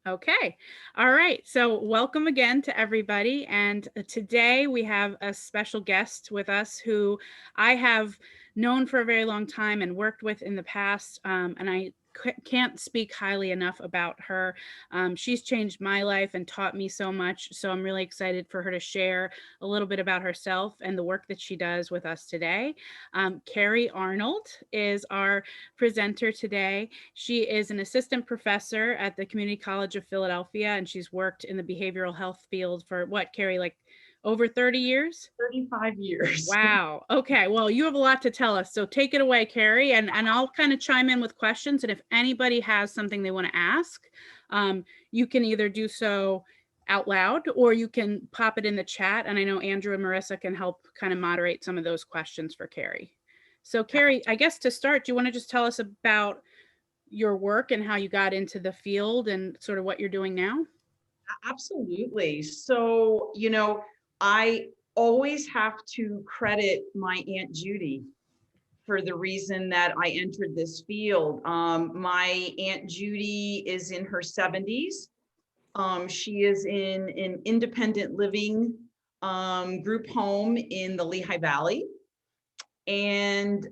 Okay. All right. So welcome again to everybody. And today we have a special guest with us who I have known for a very long time and worked with in the past. And I can't speak highly enough about her. She's changed my life and taught me so much. So I'm really excited for her to share a little bit about herself and the work that she does with us today. Kerry Arnold is our presenter today. She is an assistant professor at the Community College of Philadelphia, and she's worked in the behavioral health field for what, Kerry, like over 30 years? 35 years. Wow. Okay. Well, you have a lot to tell us. So take it away, Kerry, and I'll kind of chime in with questions. And if anybody has something they want to ask, you can either do so out loud or you can pop it in the chat. And I know Andrew and Marissa can help kind of moderate some of those questions for Kerry. So Kerry, I guess to start, do you want to just tell us about your work and how you got into the field and sort of what you're doing now? Absolutely. So, I always have to credit my Aunt Judy for the reason that I entered this field. My Aunt Judy is in her 70s. She is in an independent living group home in the Lehigh Valley. And,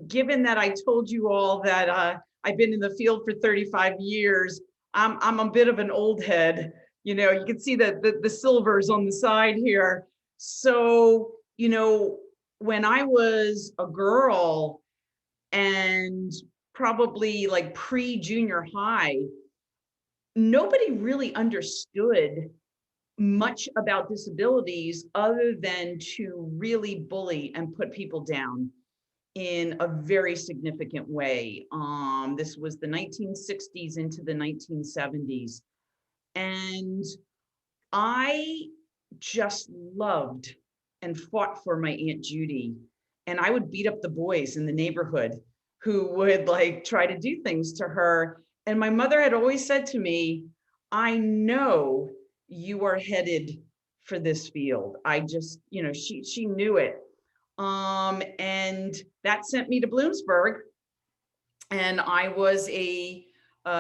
given that I told you all that I've been in the field for 35 years, I'm a bit of an old head. You can see the silvers on the side here. So, when I was a girl and probably like pre-junior high, nobody really understood much about disabilities other than to really bully and put people down in a very significant way. This was the 1960s into the 1970s. And I just loved and fought for my Aunt Judy. And I would beat up the boys in the neighborhood who would like try to do things to her. And my mother had always said to me, I know you are headed for this field. I just, she knew it. And that sent me to Bloomsburg. And I was a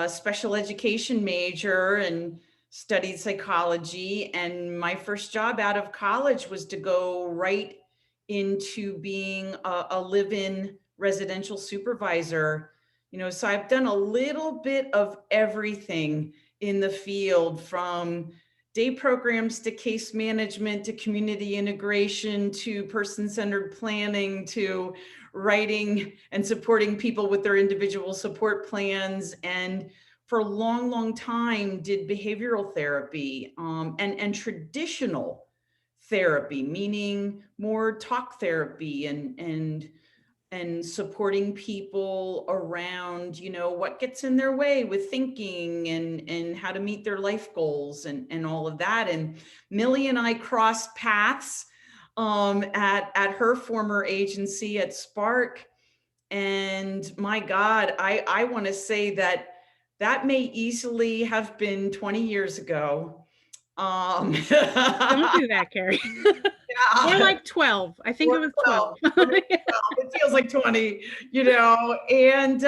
special education major and studied psychology. And my first job out of college was to go right into being a live-in residential supervisor. So I've done a little bit of everything in the field, from day programs to case management to community integration to person-centered planning to writing and supporting people with their individual support plans. And for a long, long time did behavioral therapy and traditional therapy, meaning more talk therapy and supporting people around, what gets in their way with thinking and how to meet their life goals and all of that. And Millie and I crossed paths at her former agency at Spark. And my God, I want to say that may easily have been 20 years ago. Don't do that, Kerry. More like 12. I think it was 12. 12. It feels like 20, and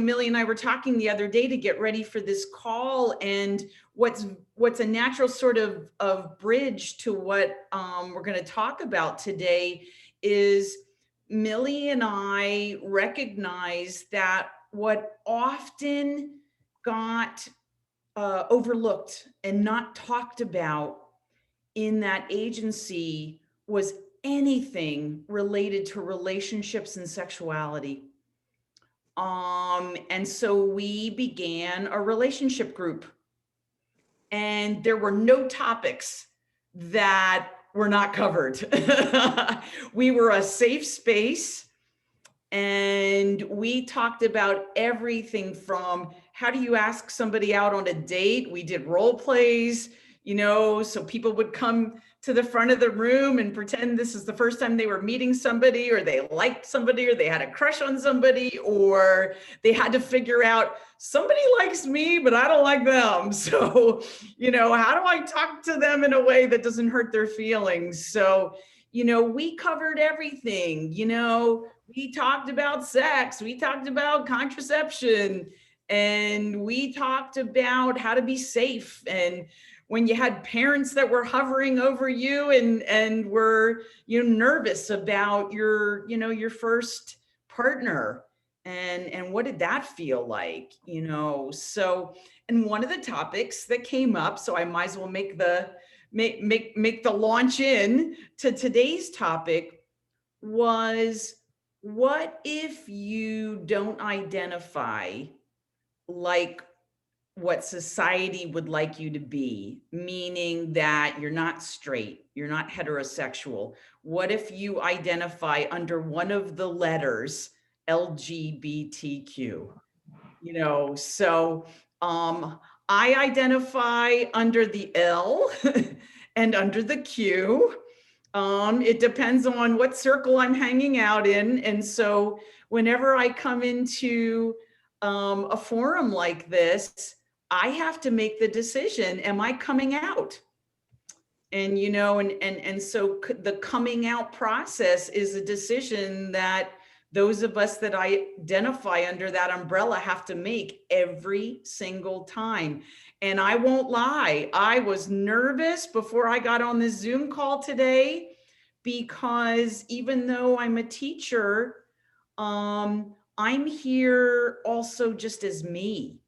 Millie and I were talking the other day to get ready for this call, and what's a natural sort of bridge to what we're going to talk about today is Millie and I recognize that what often got overlooked and not talked about in that agency was anything related to relationships and sexuality. And so we began a relationship group, and there were no topics that were not covered. We were a safe space, and we talked about everything from how do you ask somebody out on a date? We did role plays, so people would come to the front of the room and pretend this is the first time they were meeting somebody, or they liked somebody, or they had a crush on somebody, or they had to figure out somebody likes me, but I don't like them. So, how do I talk to them in a way that doesn't hurt their feelings? So, we covered everything. We talked about sex, we talked about contraception, and we talked about how to be safe. And when you had parents that were hovering over you and were nervous about your first partner, and what did that feel like? So, and one of the topics that came up, so I might as well make the launch in to today's topic, was, what if you don't identify like what society would like you to be, meaning that you're not straight, you're not heterosexual? What if you identify under one of the letters LGBTQ? So I identify under the L and under the Q. It depends on what circle I'm hanging out in. And so whenever I come into a forum like this, I have to make the decision, am I coming out? And so the coming out process is a decision that those of us that identify under that umbrella have to make every single time. And I won't lie, I was nervous before I got on this Zoom call today, because even though I'm a teacher, I'm here also just as me.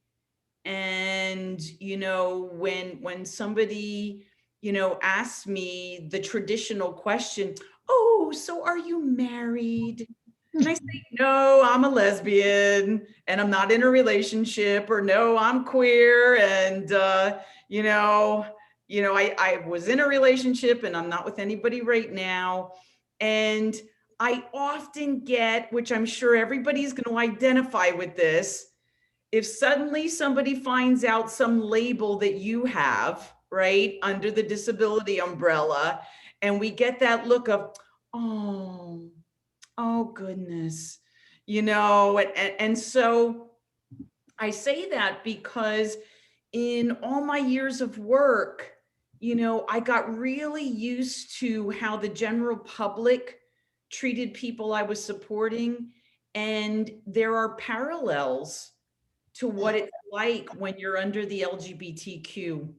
And when somebody asks me the traditional question, oh, so are you married? And I say, no, I'm a lesbian and I'm not in a relationship, or no, I'm queer. And, I was in a relationship and I'm not with anybody right now. And I often get, which I'm sure everybody's going to identify with this, if suddenly somebody finds out some label that you have, right, under the disability umbrella, and we get that look of, oh, oh goodness, and so I say that because in all my years of work, I got really used to how the general public treated people I was supporting. And there are parallels to what it's like when you're under the LGBTQ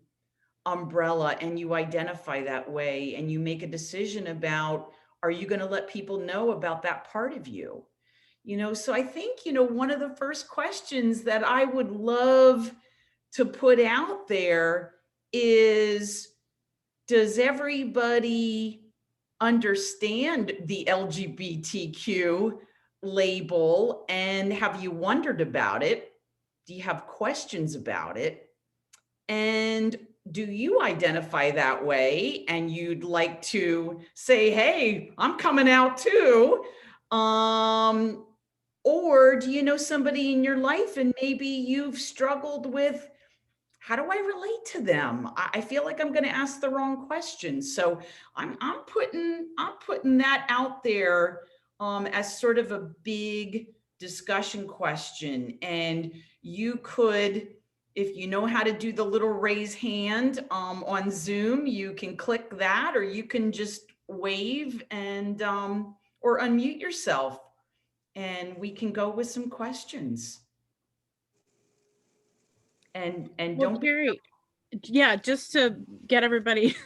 umbrella and you identify that way and you make a decision about, are you going to let people know about that part of you? So I think, one of the first questions that I would love to put out there is, does everybody understand the LGBTQ label? And have you wondered about it? Do you have questions about it? And do you identify that way and you'd like to say, hey, I'm coming out too? Or do you know somebody in your life and maybe you've struggled with, how do I relate to them? I feel like I'm going to ask the wrong question. So I'm putting that out there as sort of a big discussion question. And you could, if you know how to do the little raise hand on Zoom, you can click that, or you can just wave and or unmute yourself, and we can go with some questions. And Well, don't be Kerry, yeah, just to get everybody,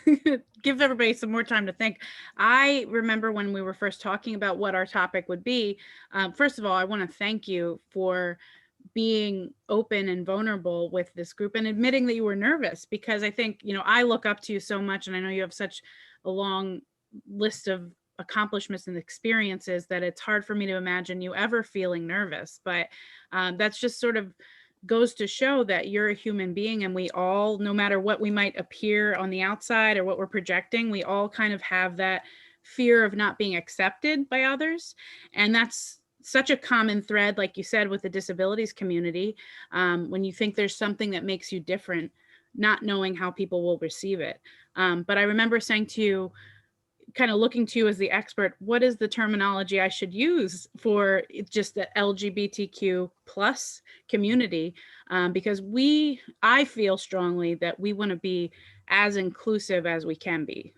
give everybody some more time to think. I remember when we were first talking about what our topic would be. First of all, I want to thank you for being open and vulnerable with this group and admitting that you were nervous, because I think, I look up to you so much, and I know you have such a long list of accomplishments and experiences that it's hard for me to imagine you ever feeling nervous. But that's just sort of goes to show that you're a human being, and we all, no matter what we might appear on the outside or what we're projecting, we all kind of have that fear of not being accepted by others. And that's such a common thread, like you said, with the disabilities community. When you think there's something that makes you different, not knowing how people will receive it. But I remember saying to you, kind of looking to you as the expert, what is the terminology I should use for just the LGBTQ plus community? Because I feel strongly that we want to be as inclusive as we can be.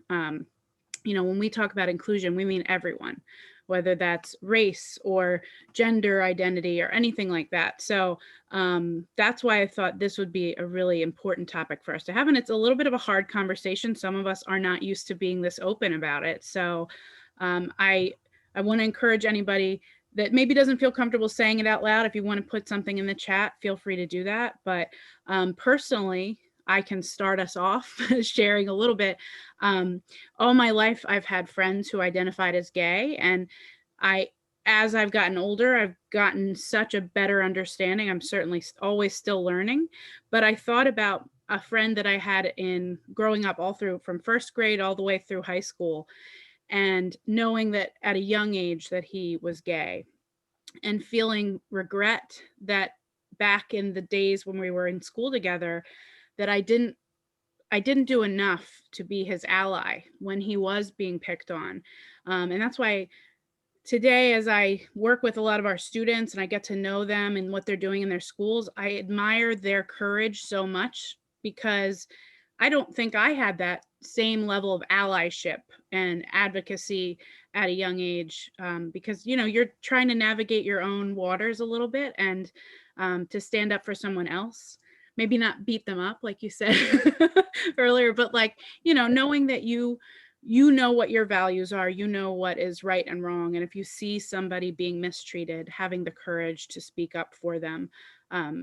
when we talk about inclusion, we mean everyone, whether that's race or gender identity or anything like that. So that's why I thought this would be a really important topic for us to have. And it's a little bit of a hard conversation. Some of us are not used to being this open about it. So I want to encourage anybody that maybe doesn't feel comfortable saying it out loud. If you want to put something in the chat, feel free to do that. But personally, I can start us off sharing a little bit. All my life, I've had friends who identified as gay, and as I've gotten older, I've gotten such a better understanding. I'm certainly always still learning, but I thought about a friend that I had in growing up all through from first grade all the way through high school, and knowing that at a young age that he was gay, and feeling regret that back in the days when we were in school together, that I didn't do enough to be his ally when he was being picked on. And that's why today, as I work with a lot of our students and I get to know them and what they're doing in their schools, I admire their courage so much, because I don't think I had that same level of allyship and advocacy at a young age, because you're trying to navigate your own waters a little bit, and to stand up for someone else, maybe not beat them up like you said earlier, but like knowing that you know what your values are, you know what is right and wrong, and if you see somebody being mistreated, having the courage to speak up for them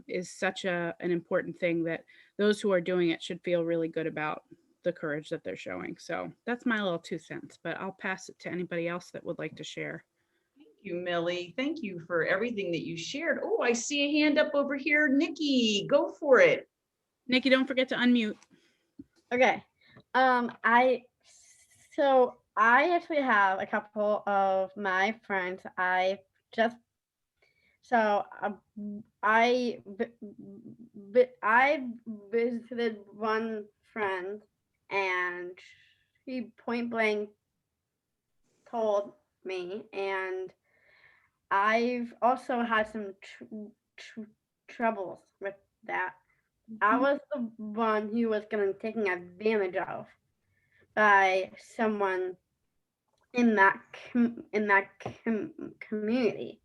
is such an important thing, that those who are doing it should feel really good about the courage that they're showing. So that's my little 2 cents, but I'll pass it to anybody else that would like to share. Thank you, Millie. Thank you for everything that you shared. Oh, I see a hand up over here. Nikki, go for it. Nikki, don't forget to unmute. Okay. I so I actually have a couple of my friends. I just so I I visited one friend, and he point blank told me, and I've also had some troubles with that. I was the one who was getting taken advantage of by someone in that community,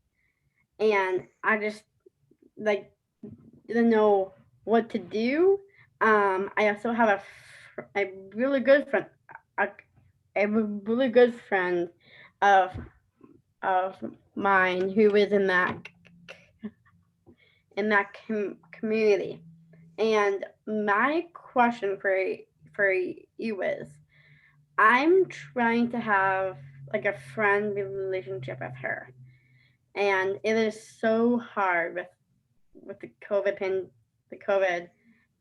and I just like didn't know what to do. I also have a really good friend, a really good friend of mine who is in that community. And my question for you is, I'm trying to have like a friend relationship with her, and it is so hard with the COVID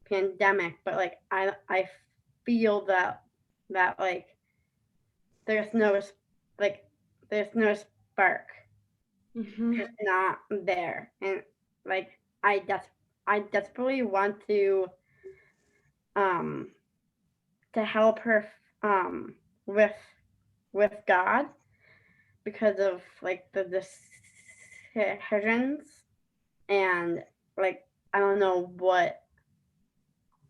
pandemic. But like I feel that like there's no like there's no spark. It's not there, and like I desperately want to help her with God, because of like the decisions, and like I don't know what,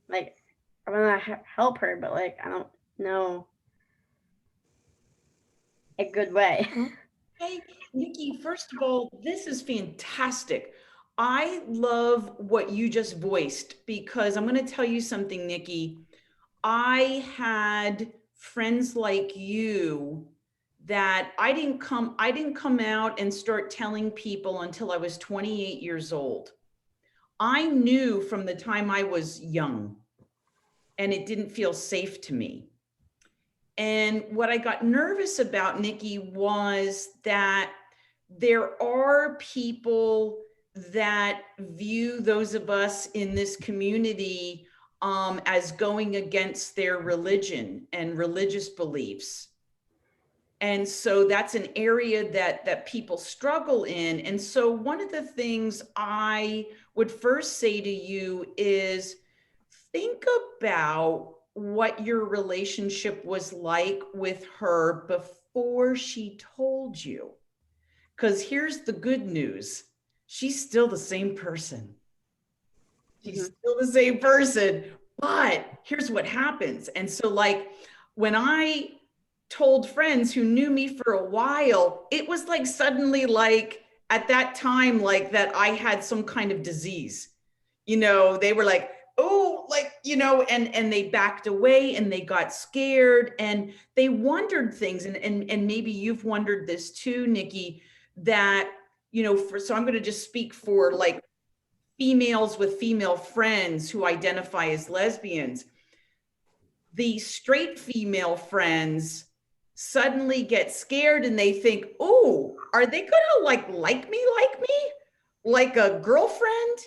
like I want to help her, but like I don't know a good way. Hey, Nikki, first of all, this is fantastic. I love what you just voiced, because I'm going to tell you something, Nikki. I had friends like you that I didn't come out and start telling people until I was 28 years old. I knew from the time I was young, and it didn't feel safe to me. And what I got nervous about, Nikki, was that there are people that view those of us in this community as going against their religion and religious beliefs. And so that's an area that people struggle in. And so one of the things I would first say to you is, think about what your relationship was like with her before she told you. Because here's the good news. She's still the same person. She's still the same person, but here's what happens. And so like when I told friends who knew me for a while, it was like suddenly, like at that time, like that I had some kind of disease. They were like, oh, like, and they backed away and they got scared and they wondered things. And maybe you've wondered this too, Nikki, that, so I'm going to just speak for like females with female friends who identify as lesbians. The straight female friends suddenly get scared and they think, oh, are they gonna like me, like a girlfriend?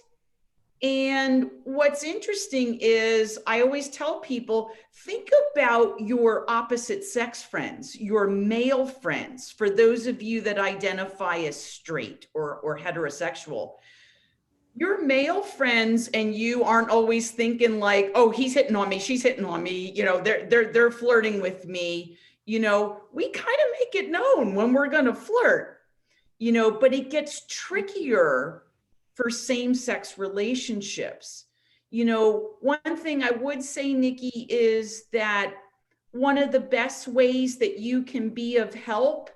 And what's interesting is I always tell people, think about your opposite sex friends, your male friends, for those of you that identify as straight or heterosexual. Your male friends and you aren't always thinking like, oh, he's hitting on me, she's hitting on me, they're flirting with me. We kind of make it known when we're going to flirt, but it gets trickier for same-sex relationships. One thing I would say, Nikki, is that one of the best ways that you can be of help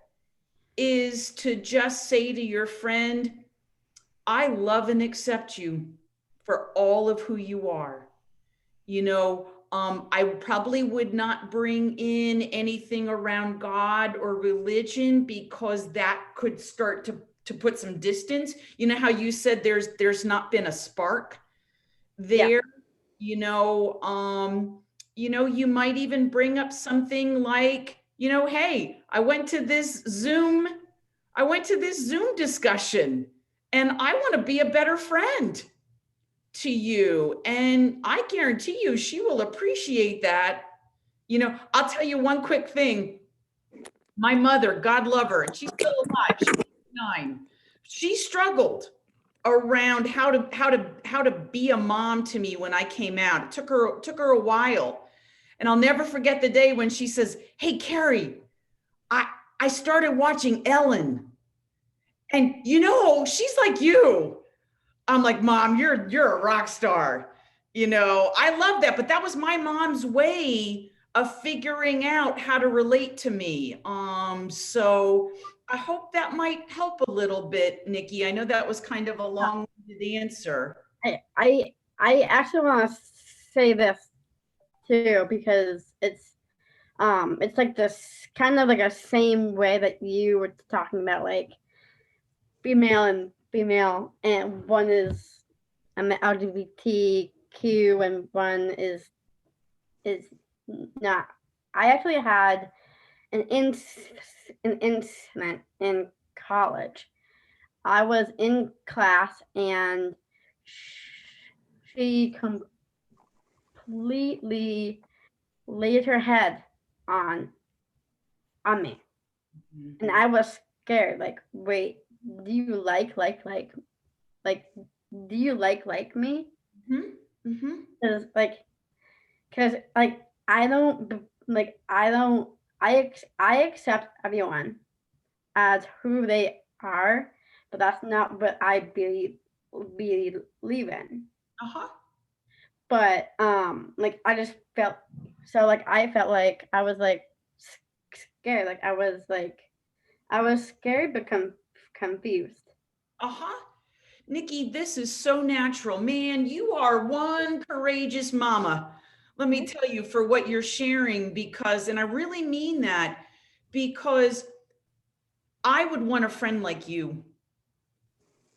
is to just say to your friend, I love and accept you for all of who you are. I probably would not bring in anything around God or religion because that could start to put some distance. You know how you said there's not been a spark there. Yeah. You might even bring up something like, hey, I went to this Zoom discussion and I want to be a better friend to you. And I guarantee you, she will appreciate that. I'll tell you one quick thing. My mother, God love her, and she's still alive. She's 9. She struggled around how to be a mom to me when I came out. It took her a while. And I'll never forget the day when she says, hey, Kerry, I started watching Ellen. And she's like you. I'm like, Mom, you're a rock star. I love that. But that was my mom's way of figuring out how to relate to me. So I hope that might help a little bit, Nikki. I know that was kind of a long-winded answer. I actually want to say this too, because it's like this kind of like a same way that you were talking about, like female and one is LGBTQ and one is not. I actually had an incident in college. I was in class and she completely laid her head on me. Mhm. And I was scared, like, wait, do you like do you like me? Mhm. Mhm. Because I don't I accept everyone as who they are, but that's not what I believe in. Uh-huh. But I just felt so, like I felt like I was like scared, like I was scared but confused. Uh-huh. Nikki, this is so natural. Man, you are one courageous mama. Let me tell you, for what you're sharing, because, and I really mean that, because I would want a friend like you.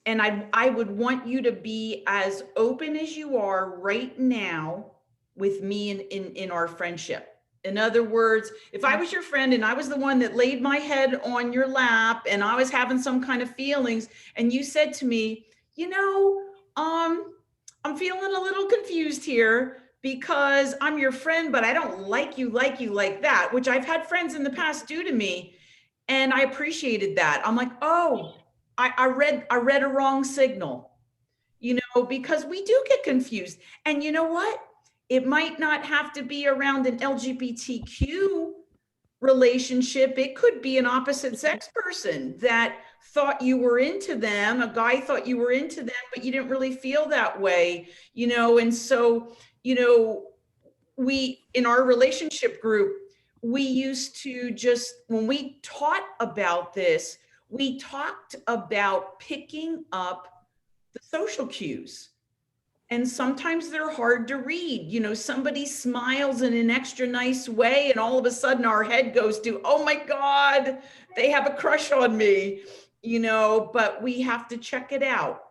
And I would want you to be as open as you are right now with me in our friendship. In other words, if I was your friend and I was the one that laid my head on your lap and I was having some kind of feelings and you said to me, I'm feeling a little confused here because I'm your friend, but I don't like you like that, which I've had friends in the past do to me. And I appreciated that. I'm like, oh, I read a wrong signal, because we do get confused. And you know what? It might not have to be around an LGBTQ relationship. It could be an opposite sex person that thought you were into them. A guy thought you were into them, but you didn't really feel that way, and so, we, in our relationship group, we used to just, when we taught about this, we talked about picking up the social cues. And sometimes they're hard to read. You know, somebody smiles in an extra nice way, and all of a sudden our head goes to, oh my God, they have a crush on me, you know, but we have to check it out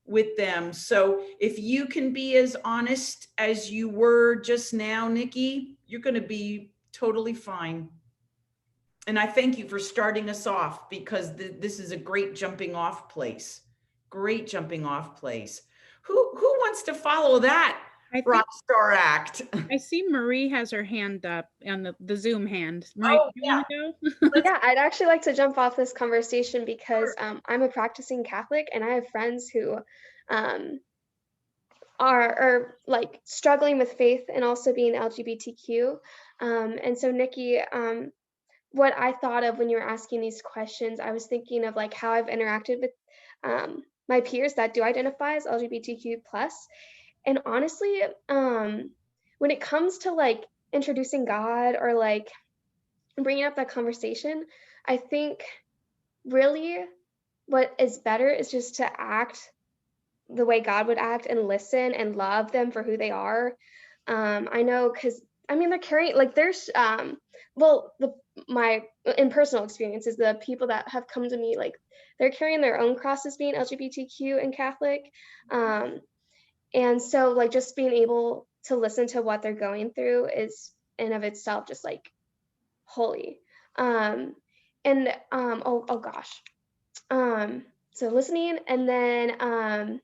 with them. So if you can be as honest as you were just now, Nikki, you're going to be totally fine. And I thank you for starting us off, because this is a great jumping off place. Great jumping off place. Who wants to follow that I think rock star act? I see Marie has her hand up on the Zoom hand. Marie, Oh do you yeah, want to go? Yeah, I'd actually like to jump off this conversation because sure. I'm a practicing Catholic and I have friends who um, are like struggling with faith and also being LGBTQ. And so, Nikki, what I thought of when you were asking these questions, I was thinking of like how I've interacted with my peers that do identify as LGBTQ plus. And honestly, when it comes to like introducing God or like bringing up that conversation, I think really what is better is just to act the way God would act and listen and love them for who they are. I know because I mean they're carrying like there's well the my in personal experiences the people that have come to me like they're carrying their own crosses being LGBTQ and Catholic, and so like just being able to listen to what they're going through is in of itself just like holy. Um, and oh gosh. So listening and then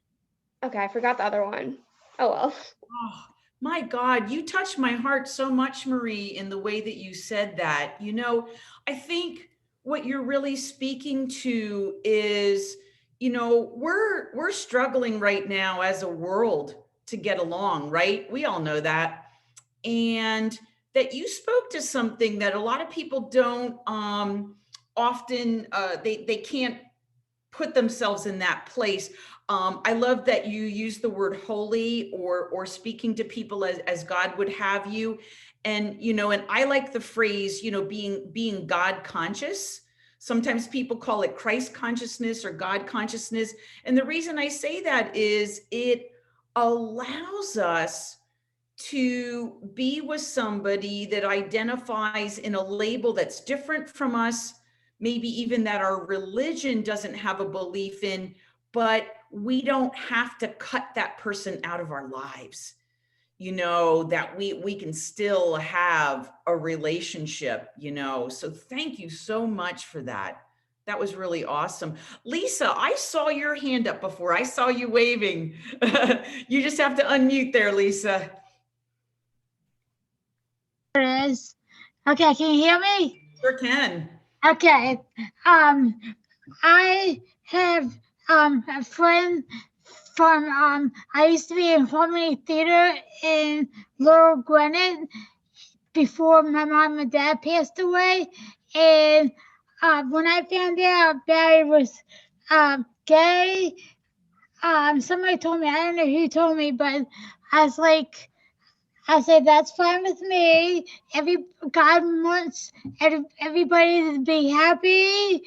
okay, I forgot the other one. Oh well. Oh, my God, you touched my heart so much, Marie, in the way that you said that. You know, I think what you're really speaking to is, you know, we're struggling right now as a world to get along, right? We all know that. And that you spoke to something that a lot of people don't often they can't put themselves in that place. I love that you use the word holy, or speaking to people as God would have you. And, you know, and I like the phrase, you know, being God conscious. Sometimes people call it Christ consciousness or God consciousness. And the reason I say that is it allows us to be with somebody that identifies in a label that's different from us, maybe even that our religion doesn't have a belief in, but we don't have to cut that person out of our lives. You know, that we can still have a relationship, you know. So thank you so much for that. That was really awesome. Lisa, I saw your hand up before. I saw you waving. You just have to unmute there, Lisa. It is. Okay, can you hear me? Sure can. Okay. I have a friend from I used to be in Harmony Theater in Laurel Gwinnett before my mom and dad passed away. And when I found out Barry was gay, somebody told me, I don't know who told me, but I was like, I said, that's fine with me. God wants everybody to be happy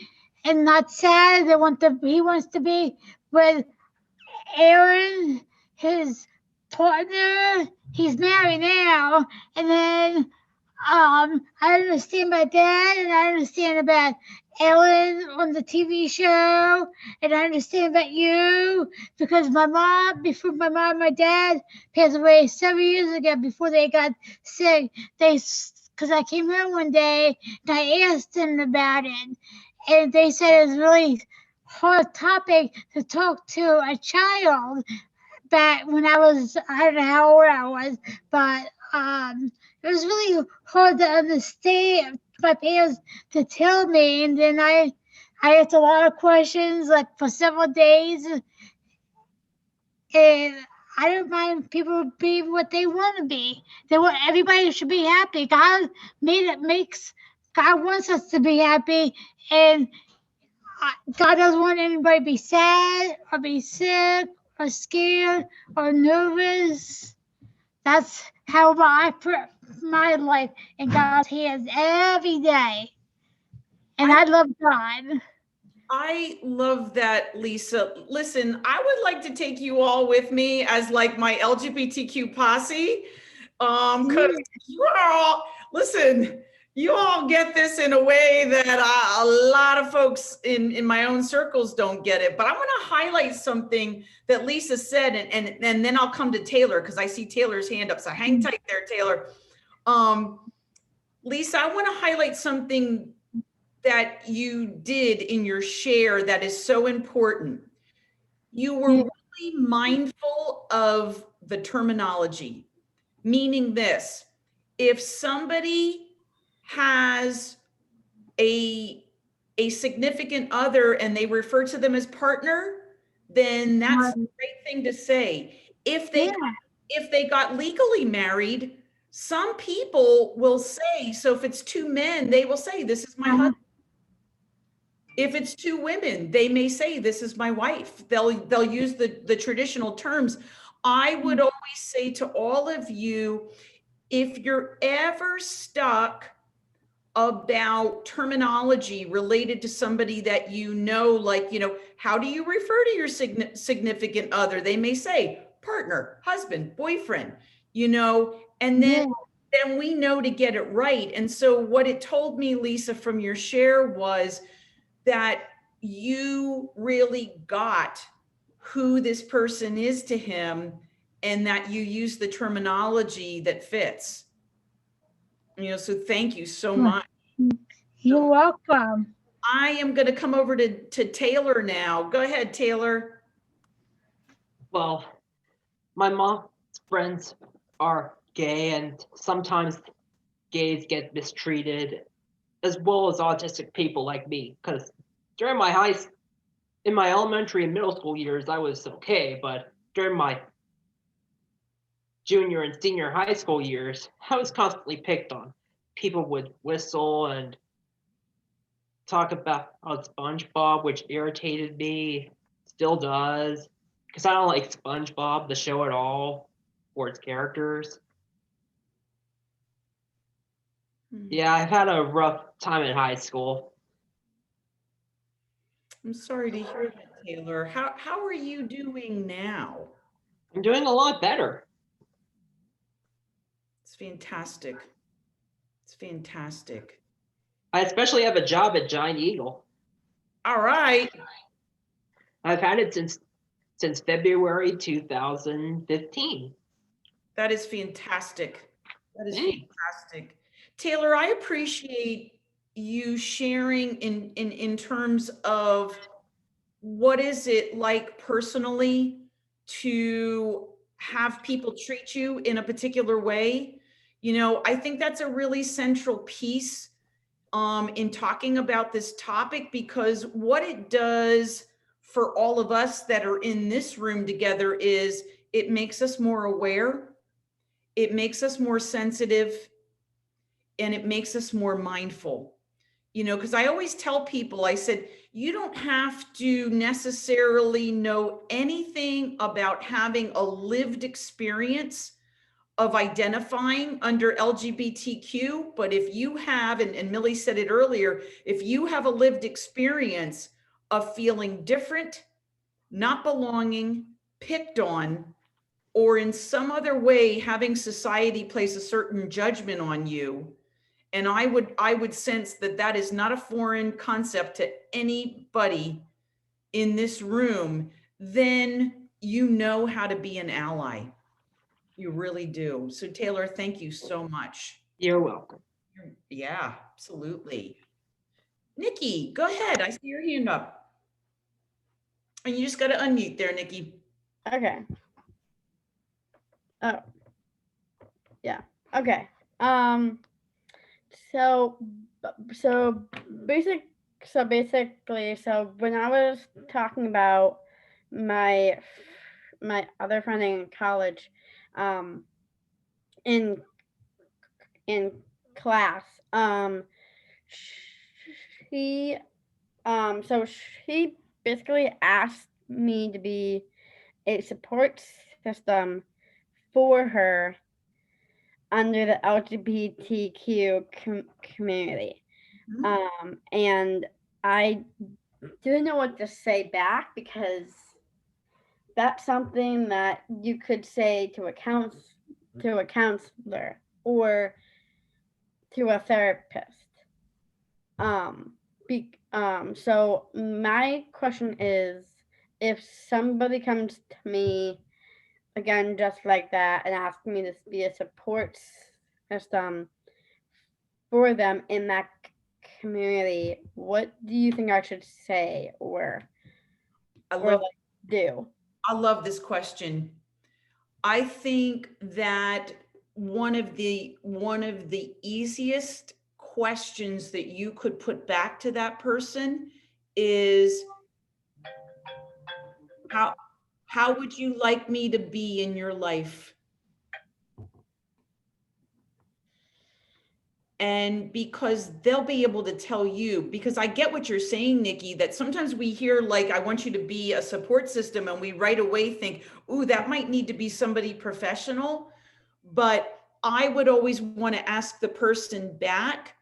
and not sad. He wants to be with Aaron, his partner. He's married now. And then I understand about dad, and I understand about Ellen on the TV show, and I understand about you because before my mom and my dad passed away 7 years ago, before they got sick, because I came home one day and I asked them about it, and they said it was really hard topic to talk to a child back when I don't know how old I was, but it was really hard to understand my parents to tell me, and then I asked a lot of questions like for several days, and I don't mind people being what they want to be. Everybody should be happy. God wants us to be happy, and God doesn't want anybody to be sad or be sick or scared or nervous. That's how I put my life in God's hands every day. And I love God. I love that, Lisa. Listen, I would like to take you all with me as like my LGBTQ posse. Because you are all, listen, you all get this in a way that a lot of folks in my own circles don't get it. But I want to highlight something that Lisa said, and then I'll come to Taylor because I see Taylor's hand up. So hang tight there, Taylor. Lisa, I want to highlight something that you did in your share that is so important. You were really mindful of the terminology, meaning this: if somebody has a significant other and they refer to them as partner, then that's a great thing to say. If they got legally married, some people will say, so if it's two men, they will say, this is my husband. If it's two women, they may say, this is my wife. They'll use the traditional terms. I would always say to all of you, if you're ever stuck about terminology related to somebody that you know, like, how do you refer to your significant other? They may say partner, husband, boyfriend, and then we know to get it right. And so what it told me, Lisa, from your share was that you really got who this person is to him and that you use the terminology that fits. So thank you so much. You're welcome. I am going to come over to Taylor now. Go ahead, Taylor. Well, my mom's friends are gay, and sometimes gays get mistreated, as well as autistic people like me. Because during in my elementary and middle school years, I was okay, but during my junior and senior high school years, I was constantly picked on. People would whistle and talk about SpongeBob, which irritated me, still does, because I don't like SpongeBob, the show at all, or its characters. Yeah, I've had a rough time in high school. I'm sorry to hear that, Taylor. How are you doing now? I'm doing a lot better. It's fantastic. It's fantastic. I especially have a job at Giant Eagle. All right. I've had it since February 2015. That is fantastic. That is fantastic. Taylor, I appreciate you sharing in terms of what is it like personally to have people treat you in a particular way. I think that's a really central piece in talking about this topic, because what it does for all of us that are in this room together is it makes us more aware, it makes us more sensitive, and it makes us more mindful. Because I always tell people, I said, you don't have to necessarily know anything about having a lived experience of identifying under LGBTQ, but if you have, and Millie said it earlier, if you have a lived experience of feeling different, not belonging, picked on, or in some other way having society place a certain judgment on you, and I would sense that is not a foreign concept to anybody in this room, then you know how to be an ally. You really do. So Taylor, thank you so much. You're welcome. Yeah, absolutely. Nikki, go ahead. I see your hand up. And you just got to unmute there, Nikki. Okay. Oh. Yeah. Okay. So basically, when I was talking about my other friend in college, in class, she she basically asked me to be a support system for her under the LGBTQ community. And I didn't know what to say back, because that's something that you could say to a counselor or to a therapist. So my question is, if somebody comes to me again just like that and asks me to be a support system for them in that community, what do you think I should say or do? I love this question. I think that one of the easiest questions that you could put back to that person is, how would you like me to be in your life? And because they'll be able to tell you, because I get what you're saying, Nikki, that sometimes we hear like, I want you to be a support system, and we right away think, ooh, that might need to be somebody professional. But I would always want to ask the person back,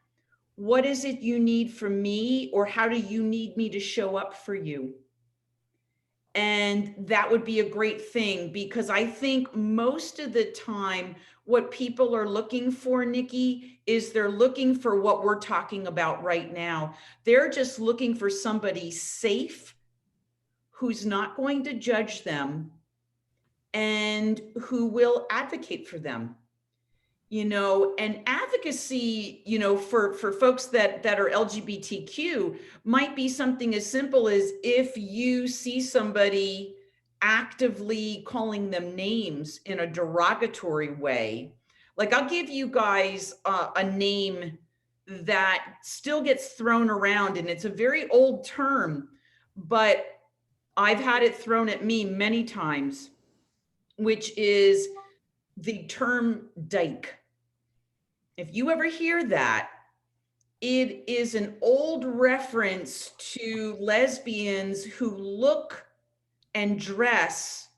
what is it you need from me, or how do you need me to show up for you? And that would be a great thing, because I think most of the time what people are looking for, Nikki, is they're looking for what we're talking about right now. They're just looking for somebody safe, who's not going to judge them, and who will advocate for them. And advocacy, for folks that are LGBTQ might be something as simple as, if you see somebody actively calling them names in a derogatory way. Like, I'll give you guys a name that still gets thrown around, and it's a very old term, but I've had it thrown at me many times, which is the term dyke. If you ever hear that, it is an old reference to lesbians who look and dress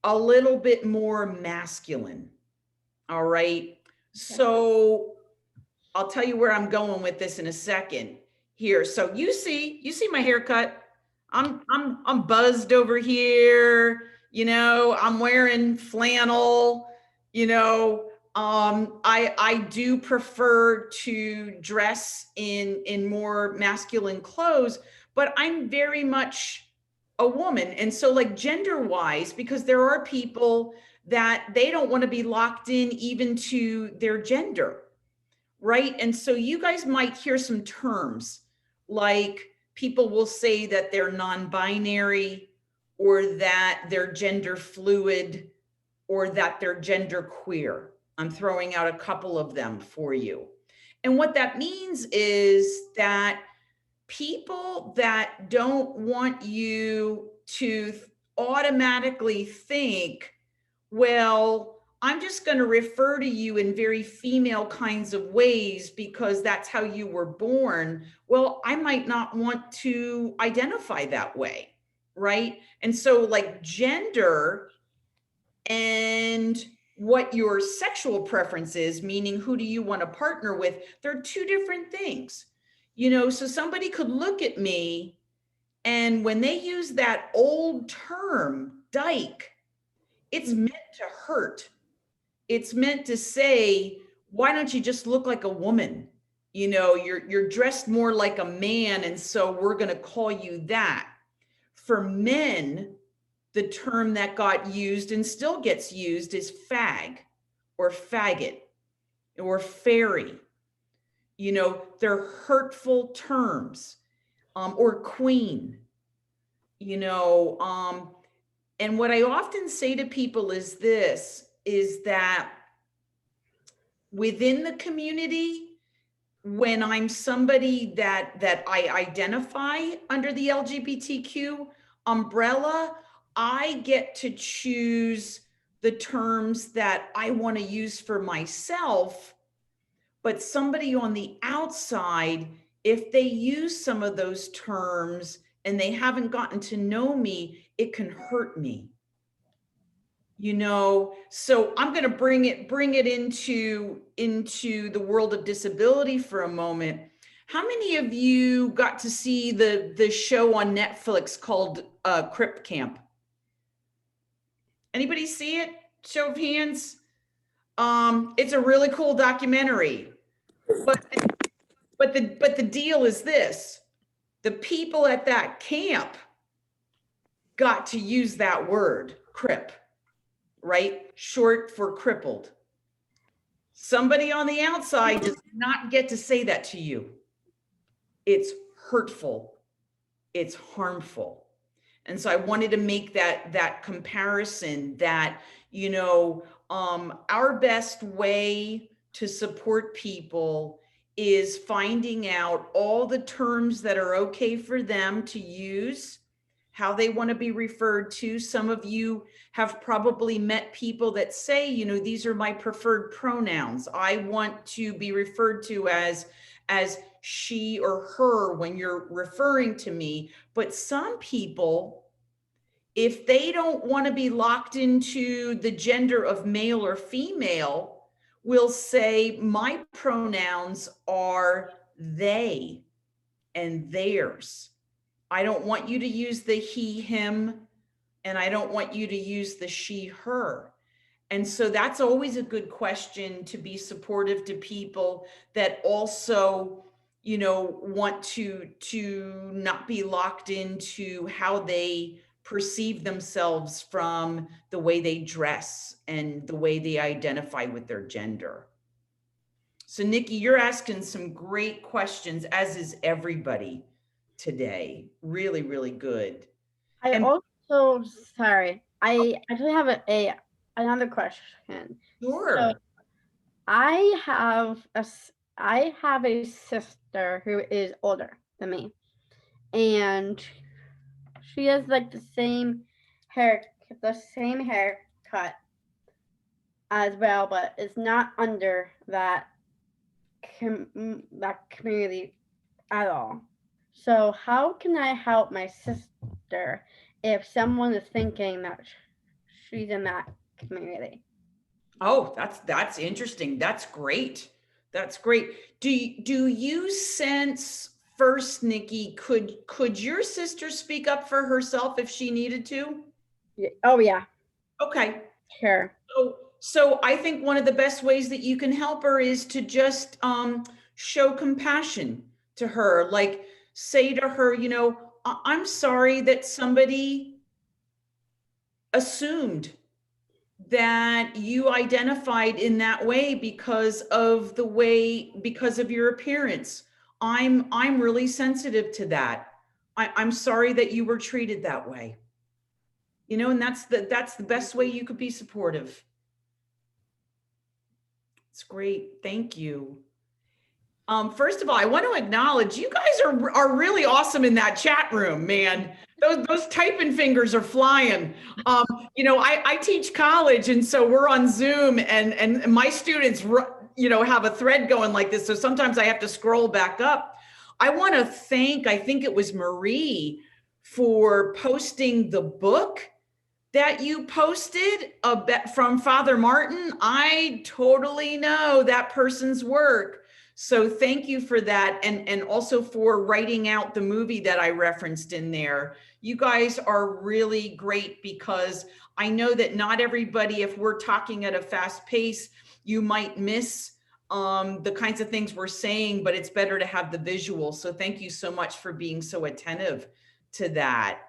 a little bit more masculine. All right. So I'll tell you where I'm going with this in a second here. So you see my haircut. I'm buzzed over here. I'm wearing flannel. I do prefer to dress in more masculine clothes, but I'm very much a woman. And so, like, gender wise, because there are people that they don't want to be locked in even to their gender, right? And so you guys might hear some terms, like people will say that they're non-binary, or that they're gender fluid, or that they're gender queer. I'm throwing out a couple of them for you. And what that means is that people that don't want you to automatically think, well, I'm just going to refer to you in very female kinds of ways because that's how you were born. Well, I might not want to identify that way, right? And so, like, gender and what your sexual preference is, meaning who do you want to partner with, they're two different things. So somebody could look at me, and when they use that old term, dyke, it's meant to hurt. It's meant to say, why don't you just look like a woman? You're dressed more like a man, and so we're going to call you that. For men, the term that got used and still gets used is fag or faggot or fairy. They're hurtful terms, or queen, and what I often say to people is this, is that within the community, when I'm somebody that I identify under the LGBTQ umbrella, I get to choose the terms that I want to use for myself. But somebody on the outside, if they use some of those terms and they haven't gotten to know me, it can hurt me. So I'm going to bring it into the world of disability for a moment. How many of you got to see the show on Netflix called Crip Camp? Anybody see it? Show of hands. It's a really cool documentary, but the deal is this: the people at that camp got to use that word, crip, right? Short for crippled. Somebody on the outside does not get to say that to you. It's hurtful. It's harmful. And so I wanted to make that comparison that, our best way to support people is finding out all the terms that are okay for them to use, how they want to be referred to. Some of you have probably met people that say, these are my preferred pronouns. I want to be referred to as she or her when you're referring to me. But some people, if they don't want to be locked into the gender of male or female, will say, my pronouns are they and theirs. I don't want you to use the he, him, and I don't want you to use the she, her. And so that's always a good question to be supportive to people that also, want to not be locked into how they perceive themselves from the way they dress and the way they identify with their gender. So Nikki, you're asking some great questions, as is everybody today. Really, really good. I also, sorry, I actually have another question. Sure. So I have a sister who is older than me, and she has like the same haircut as well, but it's not under that community at all. So how can I help my sister if someone is thinking that she's in that community? Oh, that's interesting. That's great. That's great. Do you sense first, Nikki, could your sister speak up for herself if she needed to? Oh yeah. Okay. Sure. So I think one of the best ways that you can help her is to just show compassion to her. Like say to her, I'm sorry that somebody assumed that you identified in that way because of your appearance. I'm really sensitive to that. I'm sorry that you were treated that way. And that's the best way you could be supportive. It's great. Thank you. First of all, I want to acknowledge you guys are really awesome in that chat room, man. Those typing fingers are flying. I teach college, and so we're on Zoom, and my students, have a thread going like this. So sometimes I have to scroll back up. I want to thank, I think it was Marie, for posting the book that you posted from Father Martin. I totally know that person's work. So thank you for that. And also for writing out the movie that I referenced in there. You guys are really great because I know that not everybody, if we're talking at a fast pace, you might miss the kinds of things we're saying, but it's better to have the visual. So thank you so much for being so attentive to that.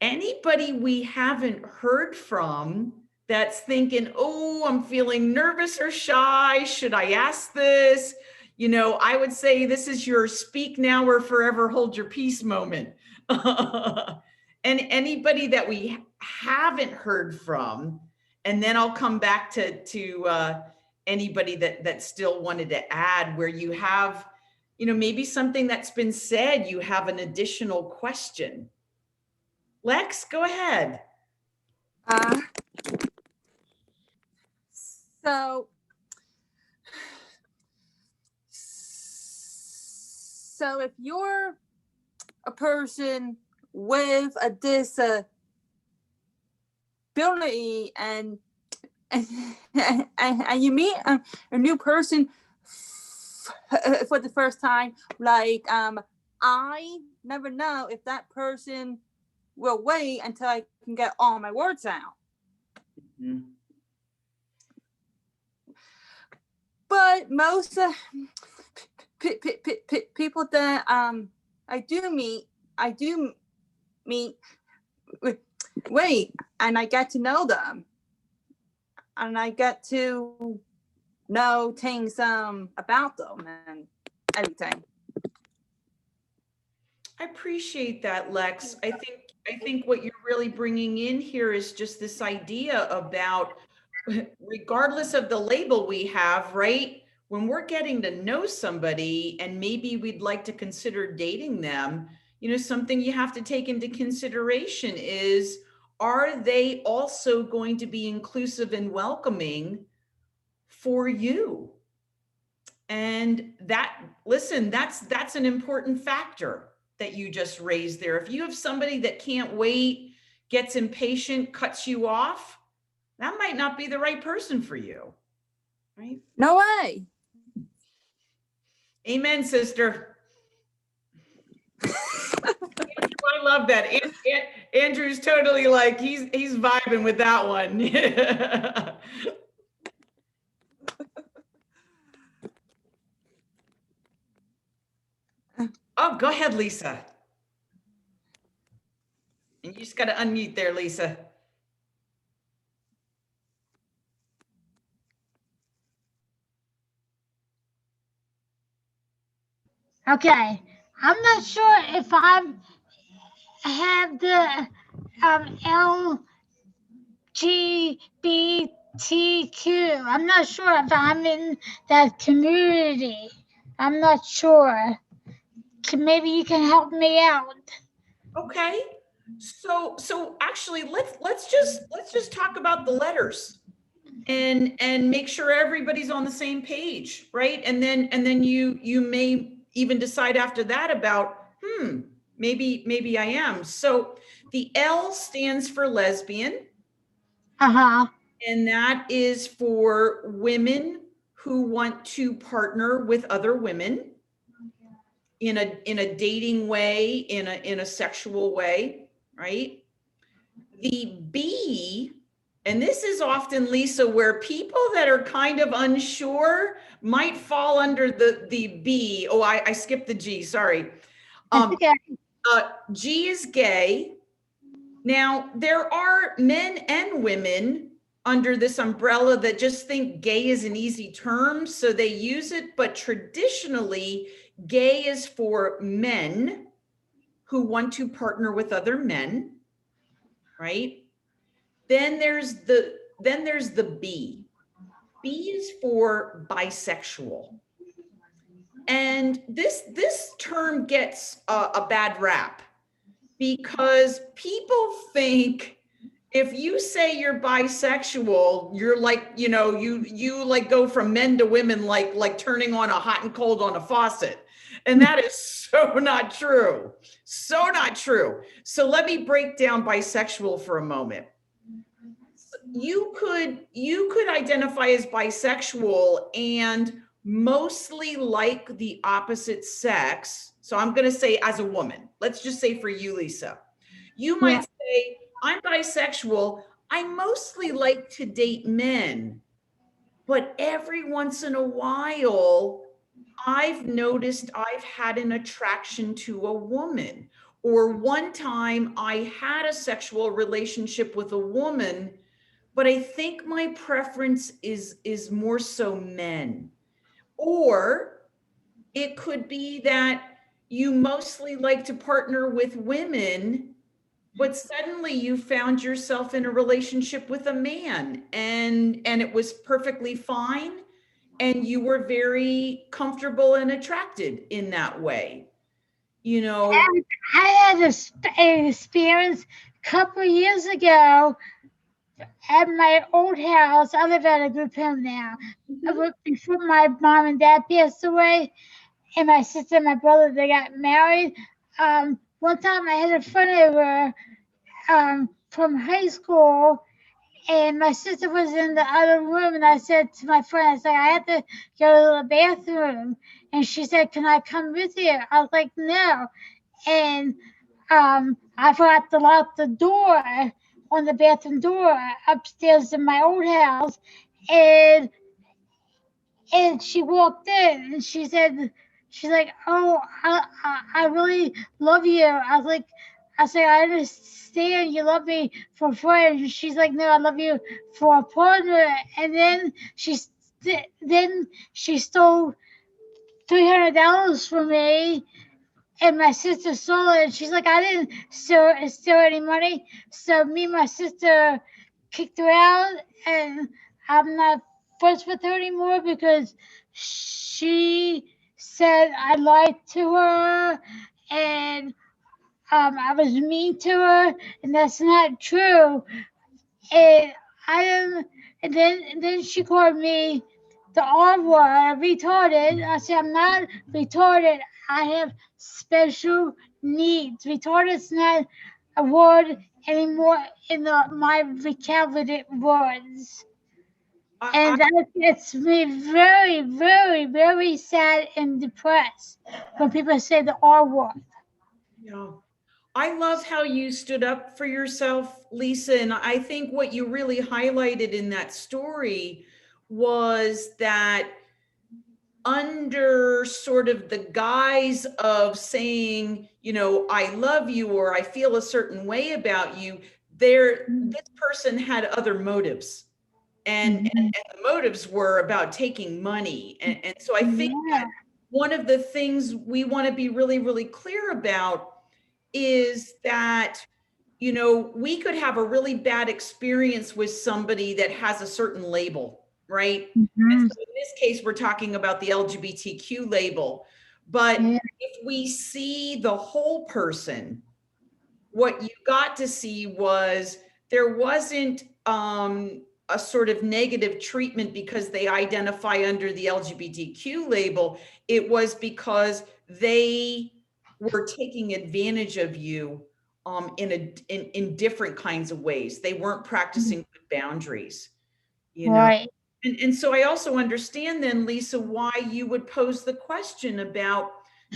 Anybody we haven't heard from that's thinking, oh, I'm feeling nervous or shy. Should I ask this? I would say this is your speak now or forever hold your peace moment. And anybody that we haven't heard from, and then I'll come back to anybody that still wanted to add, where you have, maybe something that's been said, you have an additional question. Lex, go ahead. So if you're a person with a disability, vulnerability and, and you meet a new person for the first time, like I never know if that person will wait until I can get all my words out. Mhm. But most people that I do meet wait, and I get to know them, and I get to know things about them and everything. I appreciate that, Lex. I think what you're really bringing in here is just this idea about, regardless of the label we have, right? When we're getting to know somebody and maybe we'd like to consider dating them, something you have to take into consideration is, are they also going to be inclusive and welcoming for you? And listen, that's an important factor that you just raised there. If you have somebody that can't wait, gets impatient, cuts you off, that might not be the right person for you, right? No way. Amen, sister. I love that. Andrew's totally like, he's vibing with that one. Oh, go ahead, Lisa. And you just got to unmute there, Lisa. Okay, I'm not sure if I have the LGBTQ. I'm not sure if I'm in that community. I'm not sure. Maybe you can help me out. Okay. So actually let's just talk about the letters and make sure everybody's on the same page, right? And then you may even decide after that about, maybe I am. So the L stands for lesbian. Uh-huh. And that is for women who want to partner with other women in a dating way, in a sexual way, right? The B, and this is often, Lisa, where people that are kind of unsure might fall under the B. Oh, I skipped the G, sorry. Okay. G is gay. Now, there are men and women under this umbrella that just think gay is an easy term, so they use it, but traditionally, gay is for men who want to partner with other men, right? Then there's the B. B is for bisexual. And this term gets a bad rap because people think if you say you're bisexual, you're like, you like go from men to women, like turning on a hot and cold on a faucet. And that is so not true. So not true. So let me break down bisexual for a moment. You could identify as bisexual and mostly like the opposite sex. So I'm going to say as a woman, let's just say for you, Lisa, you might say, I'm bisexual. I mostly like to date men, but every once in a while, I've noticed I've had an attraction to a woman. Or one time I had a sexual relationship with a woman, but I think my preference is more so men. Or it could be that you mostly like to partner with women, but suddenly you found yourself in a relationship with a man and it was perfectly fine and you were very comfortable and attracted in that way. I had an experience a couple of years ago at my old house. I live at a group home now. Before my mom and dad passed away, and my sister and my brother, they got married. One time I had a friend over from high school, and my sister was in the other room, and I said to my friend, I said, I have to go to the bathroom. And she said, can I come with you? I was like, no. And I forgot to lock the door on the bathroom door upstairs in my old house. And she walked in and she said, she's like, oh, I really love you. I said, I understand you love me for a friend. She's like, no, I love you for a partner. And then she stole $300 from me, and my sister saw it. And she's like, I didn't steal any money. So me and my sister kicked her out, and I'm not friends with her anymore because she said I lied to her, and I was mean to her, and that's not true. And I am, and then she called me the R word, retarded. I said, I'm not retarded. I have special needs. Retarded is not a word anymore in my vocabulary words. And that gets me very, very, very sad and depressed when people say the R word. Yeah. I love how you stood up for yourself, Lisa. And I think what you really highlighted in that story was that under sort of the guise of saying, you know, I love you or I feel a certain way about you, this person had other motives. And the motives were about taking money. And so I think that one of the things we want to be really, really clear about is that, you know, we could have a really bad experience with somebody that has a certain label, right? And so in this case, we're talking about the LGBTQ label. But if we see the whole person, what you got to see was there wasn't a sort of negative treatment because they identify under the LGBTQ label. It was because they were taking advantage of you in different kinds of ways. They weren't practicing good boundaries, you know. Right. And so I also understand then, Lisa, why you would pose the question about,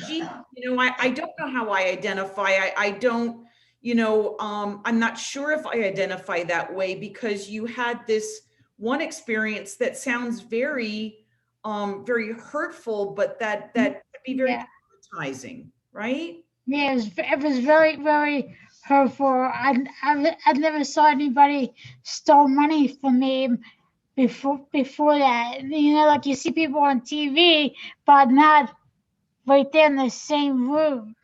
gee, you know, I don't know how I identify. I don't, you know, I'm not sure if I identify that way, because you had this one experience that sounds very, very hurtful, but that could be very traumatizing, right? Yeah, it was very, very hurtful. I never saw anybody stole money from me before that. You know, like you see people on TV, but not right there in the same room.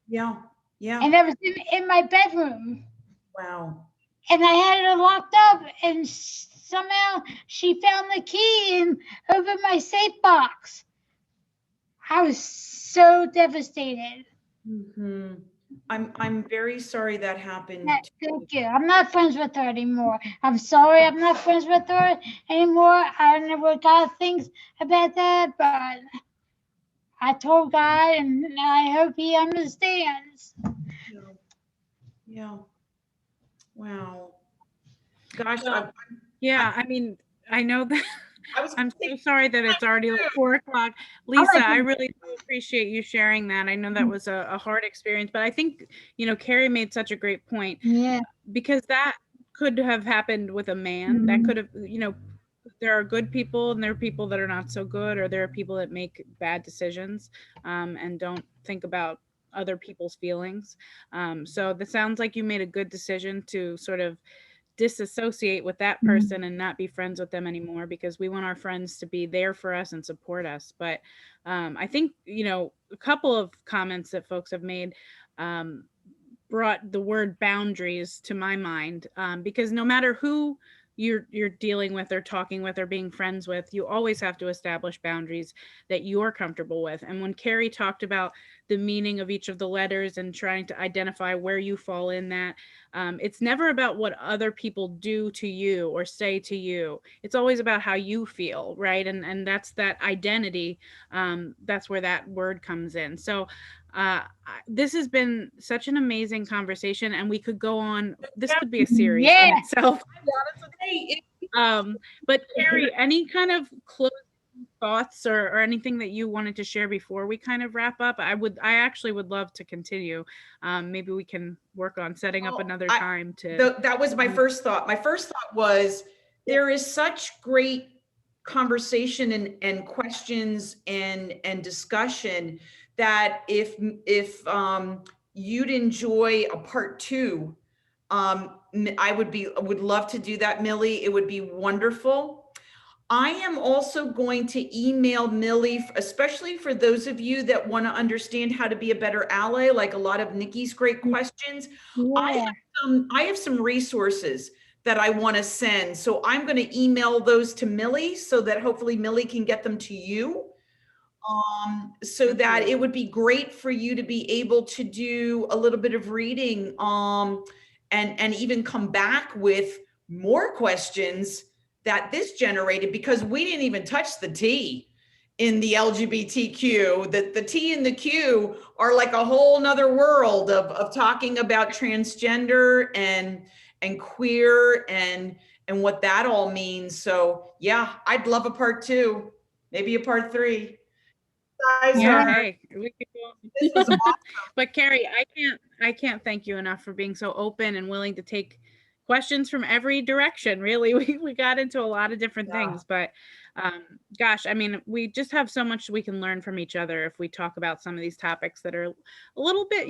Yeah, yeah. And it was in my bedroom. Wow. And I had it locked up, and somehow she found the key and opened my safe box. I was so devastated. Mm-hmm. I'm very sorry that happened. Thank you. I'm not friends with her anymore. I'm sorry, I'm not friends with her anymore. I never got things about that, but I told God, and I hope He understands. Yeah. Yeah. Wow. Gosh, Yeah, I mean, I know that. I was I'm so sorry that it's already like 4 o'clock. Lisa, I really do appreciate you sharing that. I know that was a hard experience, but I think, you know, Kerry made such a great point. Yeah. Because that could have happened with a man. That could have, you know, there are good people and there are people that are not so good, or there are people that make bad decisions and don't think about other people's feelings. So that sounds like you made a good decision to sort of disassociate with that person and not be friends with them anymore, because we want our friends to be there for us and support us. But I think, you know, a couple of comments that folks have made brought the word boundaries to my mind, because no matter who you're dealing with or talking with or being friends with, you always have to establish boundaries that you're comfortable with. And when Kerry talked about the meaning of each of the letters and trying to identify where you fall in that, it's never about what other people do to you or say to you. It's always about how you feel, right? And that's that identity. That's where that word comes in. So this has been such an amazing conversation, and we could go on. This could be a series in itself. Hey, But Kerry, any kind of closing thoughts or anything that you wanted to share before we kind of wrap up? I actually would love to continue. Maybe we can work on setting up Oh, another I- time to. that was my first thought. My first thought was there is such great conversation and questions and discussion that if you'd enjoy a part two, I would love to do that, Millie. It would be wonderful. I am also going to email Millie, especially for those of you that want to understand how to be a better ally, like a lot of Nikki's great questions. Yeah. I have some resources that I want to send. So I'm going to email those to Millie so that hopefully Millie can get them to you. So that it would be great for you to be able to do a little bit of reading, and even come back with more questions that this generated, because we didn't even touch the T in the LGBTQ. The T and the Q are like a whole nother world of talking about transgender and queer and what that all means. So yeah, I'd love a part two, maybe a part three. Guys Yeah, are, hey, we could this was go. awesome. But Kerry, I can't thank you enough for being so open and willing to take questions from every direction. Really, we got into a lot of different things, but gosh, I mean, we just have so much we can learn from each other if we talk about some of these topics that are a little bit,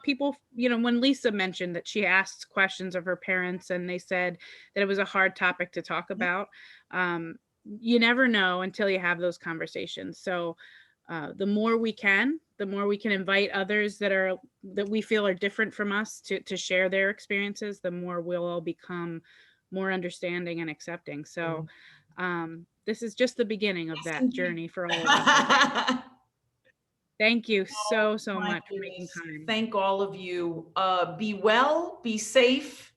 people, when Lisa mentioned that she asked questions of her parents and they said that it was a hard topic to talk about. You never know until you have those conversations. So the more we can invite others that we feel are different from us to share their experiences, the more we'll all become more understanding and accepting. So this is just the beginning of that journey for all of us, I think. Thank you so My much for making goodness. time. Thank all of you. Be well, be safe,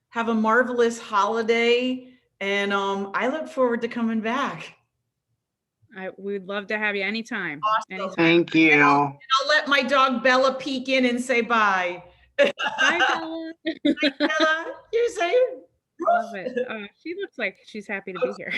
have a marvelous holiday, and I look forward to coming back. We'd love to have you anytime. Awesome. Anytime. Thank you. I'll let my dog Bella peek in and say bye. Bye, Bella. Bella, you're saying? Love it. She looks like she's happy to be here.